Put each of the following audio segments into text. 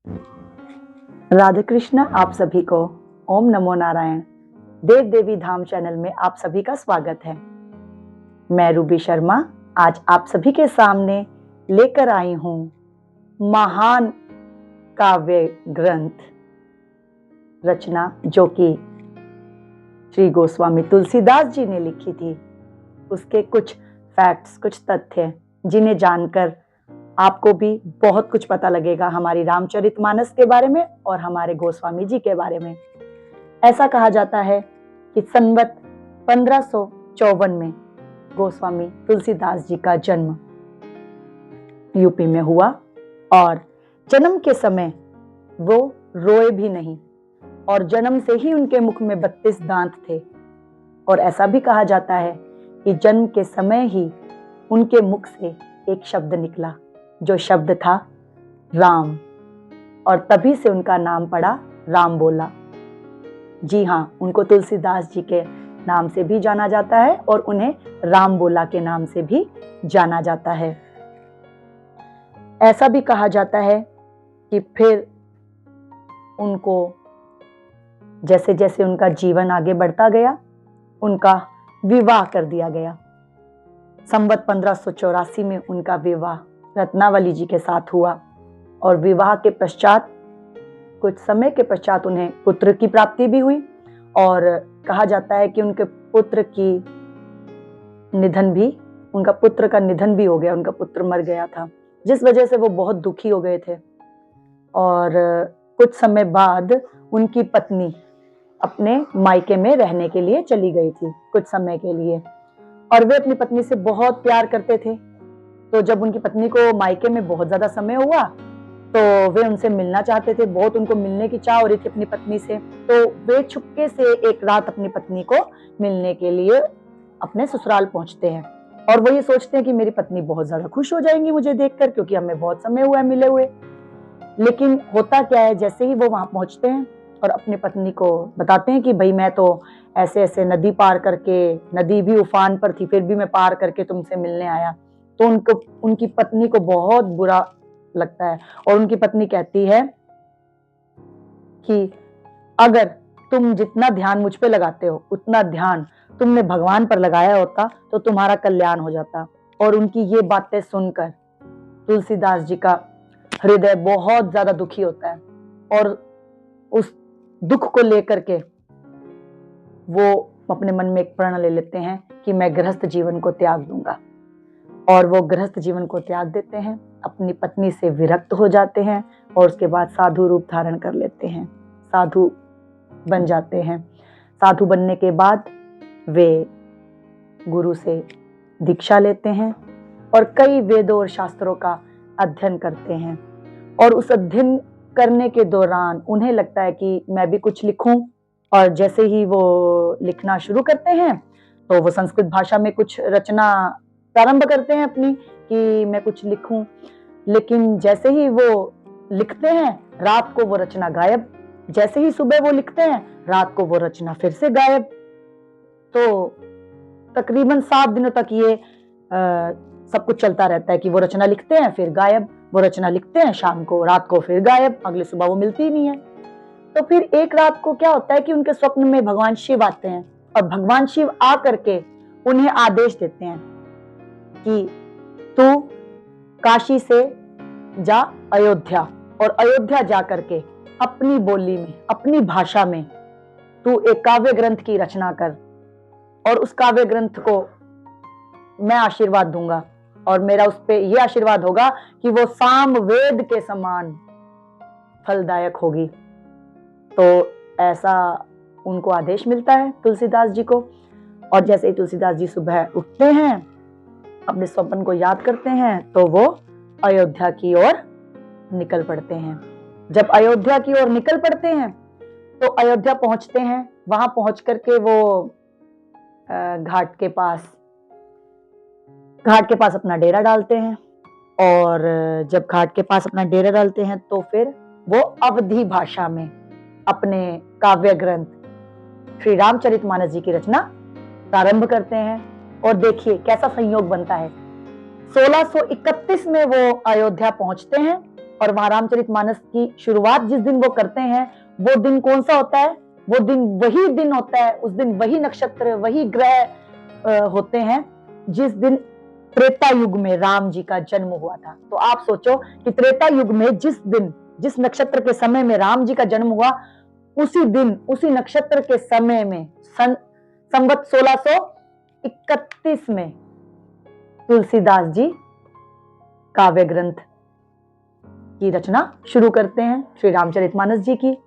राधे कृष्ण आप सभी को। ओम नमो नारायण। देव देवी धाम चैनल में आप सभी का स्वागत है। मैं रूबी शर्मा आज आप सभी के सामने लेकर आई हूं महान काव्य ग्रंथ रचना जो कि श्री गोस्वामी तुलसीदास जी ने लिखी थी। उसके कुछ फैक्ट्स, कुछ तथ्य जिन्हें जानकर आपको भी बहुत कुछ पता लगेगा हमारी रामचरितमानस के बारे में और हमारे गोस्वामी जी के बारे में। ऐसा कहा जाता है कि संवत 1554 में गोस्वामी तुलसीदास जी का जन्म यूपी में हुआ और जन्म के समय वो रोए भी नहीं और जन्म से ही उनके मुख में 32 दांत थे। और ऐसा भी कहा जाता है कि जन्म के समय ही उनके मुख से एक शब्द निकला, जो शब्द था राम, और तभी से उनका नाम पड़ा राम बोला। जी हाँ, उनको तुलसीदास जी के नाम से भी जाना जाता है और उन्हें राम बोला के नाम से भी जाना जाता है। ऐसा भी कहा जाता है कि फिर उनको जैसे जैसे उनका जीवन आगे बढ़ता गया, उनका विवाह कर दिया गया। संवत 1584 में उनका विवाह रत्नावली जी के साथ हुआ और विवाह के पश्चात कुछ समय के पश्चात उन्हें पुत्र की प्राप्ति भी हुई। और कहा जाता है कि उनके पुत्र का निधन भी हो गया, उनका पुत्र मर गया था, जिस वजह से वो बहुत दुखी हो गए थे। और कुछ समय बाद उनकी पत्नी अपने मायके में रहने के लिए चली गई थी कुछ समय के लिए, और वे अपनी पत्नी से बहुत प्यार करते थे। तो जब उनकी पत्नी को मायके में बहुत ज्यादा समय हुआ तो वे उनसे मिलना चाहते थे, बहुत उनको मिलने की चाह हो रही थी अपनी पत्नी से। तो वे चुपके से एक रात अपनी पत्नी को मिलने के लिए अपने ससुराल पहुंचते हैं और वो ये सोचते हैं कि मेरी पत्नी बहुत ज्यादा खुश हो जाएंगी मुझे देखकर, क्योंकि हमें बहुत समय हुआ है मिले हुए। लेकिन होता क्या है, जैसे ही वो वहां पहुंचते हैं और अपनी पत्नी को बताते हैं कि भाई मैं तो ऐसे ऐसे नदी पार करके, नदी भी उफान पर थी फिर भी मैं पार करके तुमसे मिलने आया, तो उनकी पत्नी को बहुत बुरा लगता है और उनकी पत्नी कहती है कि अगर तुम जितना ध्यान मुझ पे लगाते हो उतना ध्यान तुमने भगवान पर लगाया होता तो तुम्हारा कल्याण हो जाता। और उनकी ये बातें सुनकर तुलसीदास जी का हृदय बहुत ज्यादा दुखी होता है और उस दुख को लेकर के वो अपने मन में एक प्रण ले लेते हैं कि मैं गृहस्थ जीवन को त्याग दूंगा। और वो गृहस्थ जीवन को त्याग देते हैं, अपनी पत्नी से विरक्त हो जाते हैं और उसके बाद साधु रूप धारण कर लेते हैं, साधु बन जाते हैं। साधु बनने के बाद वे गुरु से दीक्षा लेते हैं और कई वेदों और शास्त्रों का अध्ययन करते हैं। और उस अध्ययन करने के दौरान उन्हें लगता है कि मैं भी कुछ लिखूं, और जैसे ही वो लिखना शुरू करते हैं तो वो संस्कृत भाषा में कुछ रचना प्रारंभ करते हैं अपनी कि मैं कुछ लिखूं। लेकिन जैसे ही वो लिखते हैं रात को वो रचना गायब, जैसे ही सुबह वो लिखते हैं रात को वो रचना फिर से गायब। तो तकरीबन 7 दिनों तक ये सब कुछ चलता रहता है कि वो रचना लिखते हैं फिर गायब, वो रचना लिखते हैं शाम को, रात को फिर गायब, अगले सुबह वो मिलती ही नहीं है। तो फिर एक रात को क्या होता है कि उनके स्वप्न में भगवान शिव आते हैं और भगवान शिव आ करके उन्हें आदेश देते हैं कि तू काशी से जा अयोध्या, और अयोध्या जा करके अपनी बोली में, अपनी भाषा में तू एक काव्य ग्रंथ की रचना कर, और उस काव्य ग्रंथ को मैं आशीर्वाद दूंगा और मेरा उस पे यह आशीर्वाद होगा कि वो साम वेद के समान फलदायक होगी। तो ऐसा उनको आदेश मिलता है तुलसीदास जी को। और जैसे ही तुलसीदास जी सुबह उठते हैं, अपने स्वप्न को याद करते हैं, तो वो अयोध्या की ओर निकल पड़ते हैं। जब अयोध्या की ओर निकल पड़ते हैं तो अयोध्या पहुंचते हैं। वहां पहुंच करके वो घाट के पास अपना डेरा डालते हैं। और जब घाट के पास अपना डेरा डालते हैं तो फिर वो अवधी भाषा में अपने काव्य ग्रंथ श्री रामचरितमानस जी की रचना प्रारंभ करते हैं। और देखिए कैसा संयोग बनता है, 1631 में वो अयोध्या पहुंचते हैं और वहां रामचरितमानस की शुरुआत जिस दिन वो करते हैं, वो दिन कौन सा होता है? वो दिन वही दिन होता है, उस दिन वही नक्षत्र, वही ग्रह होते हैं जिस दिन त्रेता युग में राम जी का जन्म हुआ था। तो आप सोचो कि त्रेता युग में जिस दिन, जिस नक्षत्र के समय में राम जी का जन्म हुआ, उसी दिन, उसी नक्षत्र के समय में संवत 1631 में तुलसीदास जी काव्य ग्रंथ की रचना शुरू करते हैं, श्री रामचरितमानस जी की।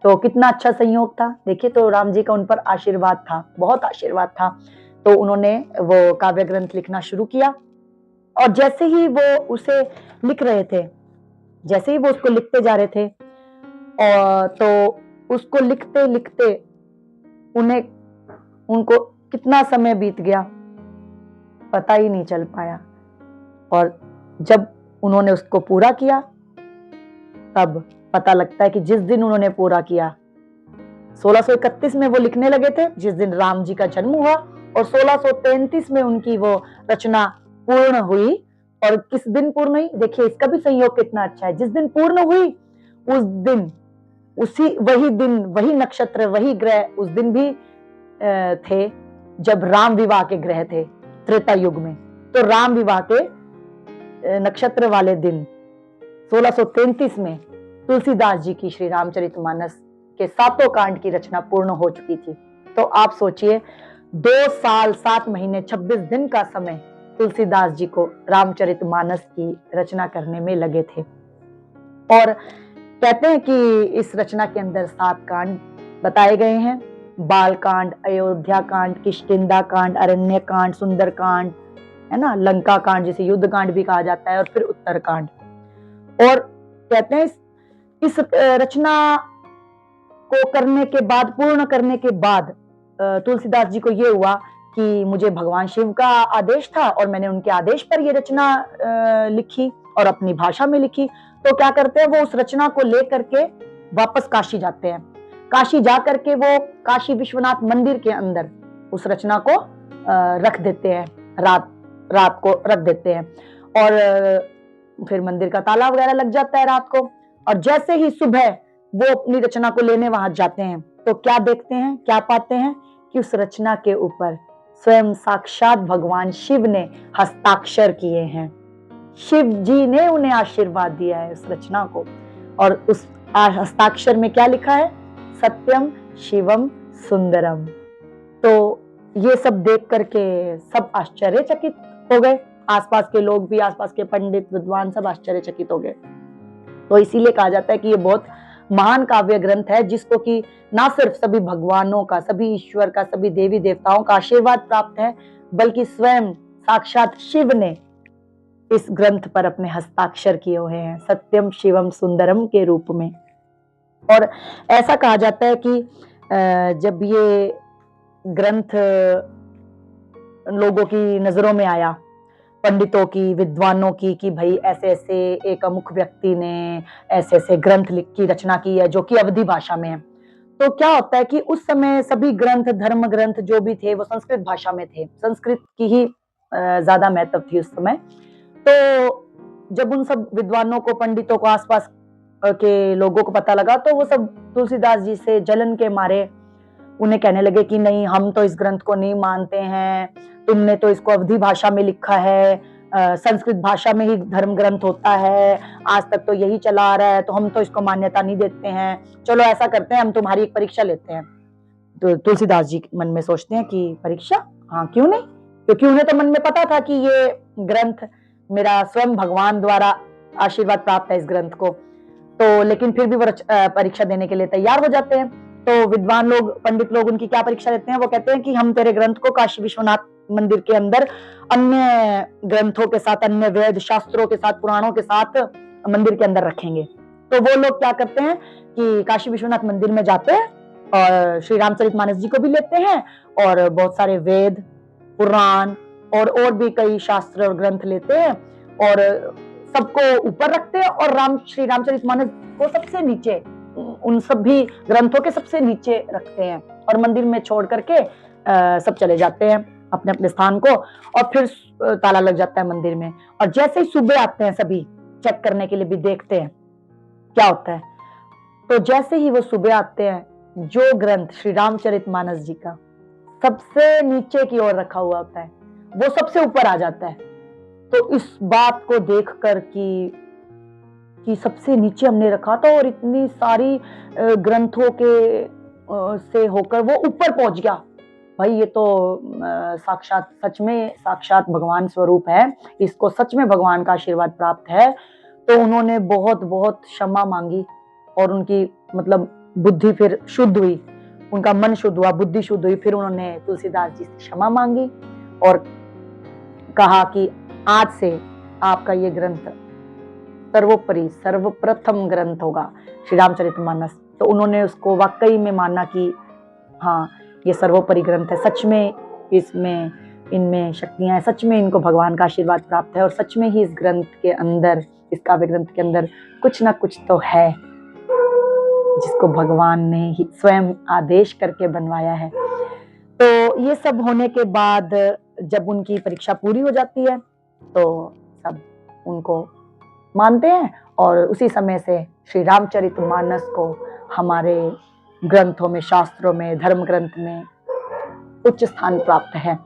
तो कितना अच्छा संयोग था, देखिए। तो राम जी का उन पर आशीर्वाद था, बहुत आशीर्वाद था। तो उन्होंने वो काव्य ग्रंथ लिखना शुरू किया, और जैसे ही वो उसे लिख रहे थे, जैसे ही वो उसको लिखते जा रहे थे, और तो उसको लिखते लिखते उनको कितना समय बीत गया पता ही नहीं चल पाया। और जब उन्होंने उसको पूरा किया, तब पता लगता है कि जिस दिन उन्होंने पूरा किया, 1631 में वो लिखने लगे थे, जिस दिन राम जी का जन्म हुआ, और 1633 में उनकी वो रचना पूर्ण हुई। और किस दिन पूर्ण हुई? देखिए इसका भी संयोग कितना अच्छा है। जिस दिन पूर्ण हुई, उस दिन, वही दिन, वही नक्षत्र, वही ग्रह उस दिन भी थे जब राम विवाह के ग्रह थे त्रेता युग में। तो राम विवाह के नक्षत्र वाले दिन 1633 में तुलसीदास जी की श्री रामचरितमानस के 7 कांड की रचना पूर्ण हो चुकी थी। तो आप सोचिए, 2 साल 7 महीने 26 दिन का समय तुलसीदास जी को रामचरितमानस की रचना करने में लगे थे। और कहते हैं कि इस रचना के अंदर 7 कांड बताए गए हैं: बाल कांड, अयोध्या कांड, किष्किंधा कांड, अरण्य कांड, सुंदर कांड, है ना, लंका कांड जिसे युद्ध कांड भी कहा जाता है, और फिर उत्तर कांड। और कहते हैं इस रचना को करने के बाद, पूर्ण करने के बाद, तुलसीदास जी को ये हुआ कि मुझे भगवान शिव का आदेश था, और मैंने उनके आदेश पर ये रचना लिखी और अपनी भाषा में लिखी। तो क्या करते हैं, वो उस रचना को लेकर के वापस काशी जाते हैं। काशी जा करके वो काशी विश्वनाथ मंदिर के अंदर उस रचना को रख देते हैं, रात को रख देते हैं, और फिर मंदिर का ताला वगैरह लग जाता है रात को। और जैसे ही सुबह वो अपनी रचना को लेने वहां जाते हैं, तो क्या देखते हैं, क्या पाते हैं कि उस रचना के ऊपर स्वयं साक्षात भगवान शिव ने हस्ताक्षर किए हैं। शिव जी ने उन्हें आशीर्वाद दिया है उस रचना को। और उस हस्ताक्षर में क्या लिखा है? सत्यम शिवम सुंदरम। तो ये सब देख करके सब आश्चर्यचकित हो गए, आसपास के लोग भी, आसपास के पंडित विद्वान सब आश्चर्यचकित हो गए। तो इसीलिए कहा जाता है कि ये बहुत महान काव्य ग्रंथ है, जिसको कि ना सिर्फ सभी भगवानों का, सभी ईश्वर का, सभी देवी देवताओं का आशीर्वाद प्राप्त है, बल्कि स्वयं साक्षात शिव ने इस ग्रंथ पर अपने हस्ताक्षर किए हुए हैं, सत्यम शिवम सुंदरम के रूप में। और ऐसा कहा जाता है कि जब ये ग्रंथ लोगों की नजरों में आया, पंडितों की, विद्वानों की, कि भाई ऐसे ऐसे एक अमुक व्यक्ति ने ऐसे ऐसे ग्रंथ की रचना की है जो कि अवधी भाषा में है। तो क्या होता है कि उस समय सभी ग्रंथ, धर्म ग्रंथ जो भी थे, वो संस्कृत भाषा में थे, संस्कृत की ही ज्यादा महत्व थी उस समय। तो जब उन सब विद्वानों को, पंडितों को, आसपास के लोगों को पता लगा, तो वो सब तुलसीदास जी से जलन के मारे उन्हें कहने लगे कि नहीं, हम तो इस ग्रंथ को नहीं मानते हैं, तुमने तो इसको अवधी भाषा में लिखा है, संस्कृत भाषा में ही धर्म ग्रंथ होता है, आज तक तो यही चला आ रहा है, तो हम तो इसको मान्यता नहीं देते हैं। चलो ऐसा करते हैं, हम तुम्हारी एक परीक्षा लेते हैं। तो तुलसीदास जी मन में सोचते हैं कि परीक्षा, हाँ क्यों नहीं, क्योंकि उन्हें तो मन में पता था कि ये ग्रंथ मेरा स्वयं भगवान द्वारा आशीर्वाद प्राप्त है इस ग्रंथ को। तो लेकिन फिर भी वो परीक्षा देने के लिए तैयार हो जाते हैं। तो विद्वान लोग, पंडित लोग उनकी क्या परीक्षा लेते हैं? वो कहते हैं कि हम तेरे ग्रंथ को काशी विश्वनाथ मंदिर के अंदर अन्य ग्रंथों के साथ, अन्य वेद शास्त्रों के साथ, पुराणों के साथ मंदिर के अंदर रखेंगे। तो वो लोग क्या करते हैं कि काशी विश्वनाथ मंदिर में जाते हैं और श्री रामचरितमानस जी को भी लेते हैं, और बहुत सारे वेद, पुराण और भी कई शास्त्र और ग्रंथ लेते हैं, और सबको ऊपर रखते हैं, और श्री रामचरितमानस को सबसे नीचे, उन सभी ग्रंथों के सबसे नीचे रखते हैं, और मंदिर में छोड़ करके सब चले जाते हैं अपने अपने स्थान को, और फिर ताला लग जाता है मंदिर में। और जैसे ही सुबह आते हैं, सभी चेक करने के लिए भी देखते हैं क्या होता है। तो जैसे ही वो सुबह आते हैं, जो ग्रंथ श्री रामचरितमानस जी का सबसे नीचे की ओर रखा हुआ होता है, वो सबसे ऊपर आ जाता है। तो इस बात को देखकर कि सबसे नीचे हमने रखा था और इतनी सारी ग्रंथों के से होकर वो ऊपर पहुंच गया। भाई ये तो साक्षात, सच में साक्षात भगवान स्वरूप है, इसको सच में भगवान का आशीर्वाद प्राप्त है। तो उन्होंने बहुत बहुत क्षमा मांगी और उनकी मतलब बुद्धि फिर शुद्ध हुई, उनका मन शुद्ध हुआ, बुद्धि शुद्ध हुई। फिर उन्होंने तुलसीदास जी से क्षमा मांगी और कहा कि आज से आपका ये ग्रंथ सर्वोपरि सर्वप्रथम ग्रंथ होगा, श्री रामचरितमानस। तो उन्होंने उसको वाकई में माना कि हाँ, ये सर्वोपरि ग्रंथ है, सच में इसमें इनमें शक्तियां हैं, सच में इनको भगवान का आशीर्वाद प्राप्त है और सच में ही इस ग्रंथ के अंदर, इस काव्य ग्रंथ के अंदर कुछ ना कुछ तो है जिसको भगवान ने ही स्वयं आदेश करके बनवाया है। तो ये सब होने के बाद जब उनकी परीक्षा पूरी हो जाती है तो सब उनको मानते हैं और उसी समय से श्री रामचरितमानस को हमारे ग्रंथों में, शास्त्रों में, धर्म ग्रंथ में उच्च स्थान प्राप्त है।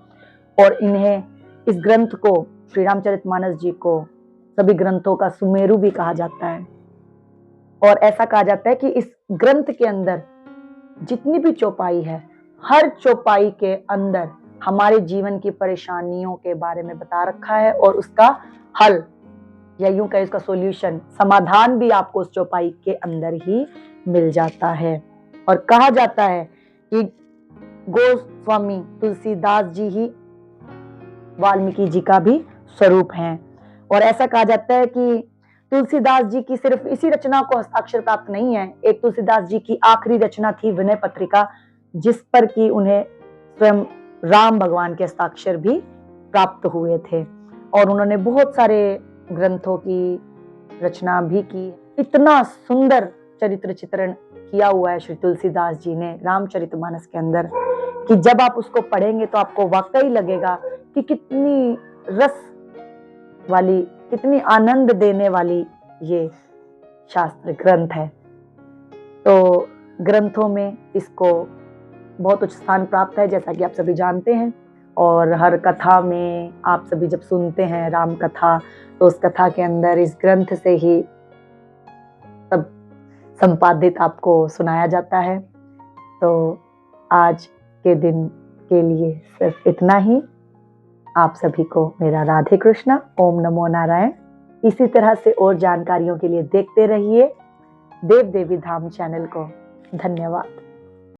और इन्हें, इस ग्रंथ को, श्री रामचरितमानस जी को सभी ग्रंथों का सुमेरु भी कहा जाता है। और ऐसा कहा जाता है कि इस ग्रंथ के अंदर जितनी भी चौपाई है, हर चौपाई के अंदर हमारे जीवन की परेशानियों के बारे में बता रखा है और उसका हल, या यूं कहें उसका सॉल्यूशन, समाधान भी आपको उस चौपाई के अंदर ही मिल जाता है। और कहा जाता है कि गोस्वामी तुलसीदास जी ही वाल्मीकि जी का भी स्वरूप हैं। और ऐसा कहा जाता है कि तुलसीदास जी की सिर्फ इसी रचना को हस्ताक्षर प्राप्त नहीं है, एक तुलसीदास जी की आखिरी रचना थी विनय पत्रिका, जिस पर कि उन्हें स्वयं राम भगवान के हस्ताक्षर भी प्राप्त हुए थे। और उन्होंने बहुत सारे ग्रंथों की रचना भी की। इतना सुंदर चरित्र चित्रण किया हुआ है श्री तुलसीदास जी ने रामचरितमानस के अंदर कि जब आप उसको पढ़ेंगे तो आपको वाकई लगेगा कि कितनी रस वाली, कितनी आनंद देने वाली ये शास्त्र ग्रंथ है। तो ग्रंथों में इसको बहुत उच्च स्थान प्राप्त है, जैसा कि आप सभी जानते हैं। और हर कथा में आप सभी जब सुनते हैं राम कथा, तो उस कथा के अंदर इस ग्रंथ से ही सब संपादित आपको सुनाया जाता है। तो आज के दिन के लिए सिर्फ इतना ही। आप सभी को मेरा राधे कृष्णा, ओम नमो नारायण। इसी तरह से और जानकारियों के लिए देखते रहिए देव देवी धाम चैनल को। धन्यवाद।